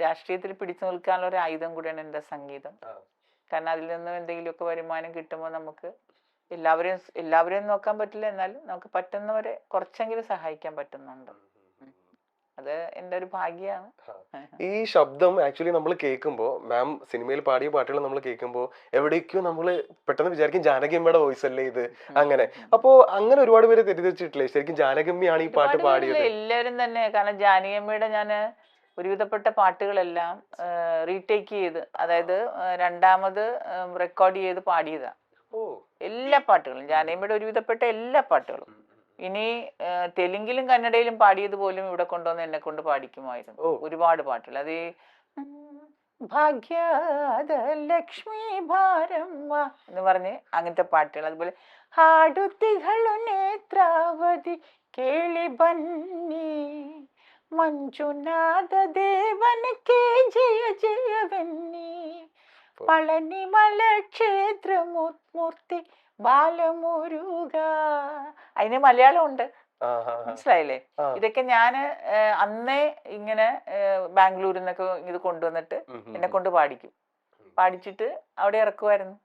രാഷ്ട്രീയത്തിൽ പിടിച്ചു നിൽക്കാനുള്ള ഒരു ആയുധം കൂടിയാണ് എൻ്റെ സംഗീതം. കാരണം അതിൽ നിന്നും എന്തെങ്കിലുമൊക്കെ വരുമാനം കിട്ടുമ്പോൾ നമുക്ക് എല്ലാവരെയും നോക്കാൻ പറ്റില്ല, എന്നാലും നമുക്ക് പറ്റുന്നവരെ കുറച്ചെങ്കിലും സഹായിക്കാൻ പറ്റുന്നുണ്ട്. അത് എൻ്റെ ഒരു ഭാഗ്യമാണ്. ഈ ശബ്ദം ആക്ച്വലി നമ്മൾ കേൾക്കുമ്പോൾ, മാം സിനിമയിൽ പാടിയ പാട്ടുകൾ നമ്മൾ കേൾക്കുമ്പോൾ എവിടേക്കോ നമ്മൾ പെട്ടെന്ന് വിചാരിക്കും ജാനകിയമ്മയുടെ വോയിസ് അല്ലേ ഇത്, അങ്ങനെ. അപ്പോ അങ്ങനെ ഒരുപാട് പേര് തെറ്റിദ്ധരിച്ചിട്ടില്ലേ ശരിക്കും ജാനകിയമ്മയാണ് ഈ പാട്ട് പാടിയത്? എല്ലാവരും തന്നെ, കാരണം ജാനകിയമ്മയുടെ ഞാൻ ഒരുവിധപ്പെട്ട പാട്ടുകളെല്ലാം റീടേക്ക് ചെയ്ത്, അതായത് രണ്ടാമത് റെക്കോർഡ് ചെയ്ത് പാടിയതാ എല്ലാ പാട്ടുകളും. ജാനകിയമ്മയുടെ ഒരുവിധപ്പെട്ട എല്ലാ പാട്ടുകളും. ഇനി തെലുങ്കിലും കന്നഡയിലും പാടിയത് പോലും ഇവിടെ കൊണ്ടുവന്ന് എന്നെ കൊണ്ട് പാടിക്കുമായിരുന്നു ഒരുപാട് പാട്ടുകൾ. അത് ഭാഗ്യത ലക്ഷ്മി ഭാരമ്മ എന്ന് പറഞ്ഞ് അങ്ങനത്തെ പാട്ടുകൾ. അതുപോലെ ഹാടുത്തികളു നേത്രാവതി കേളി ബന്നി ಮಂಜುನಾಥ ದೇವನಕ್ಕೆ ಜಯ ಜಯವನ್ನಿ പളനിമല ക്ഷേത്ര മൂർത്തി ബാലമുരുക. അതിന് മലയാളം ഉണ്ട്, മനസ്സിലായില്ലേ? ഇതൊക്കെ ഞാന് അന്നേ ഇങ്ങനെ ബാംഗ്ലൂരിൽ നിന്നൊക്കെ ഇത് കൊണ്ടുവന്നിട്ട് എന്നെ കൊണ്ട് പാടിക്കും, പാടിച്ചിട്ട് അവിടെ ഇറക്കുമായിരുന്നു.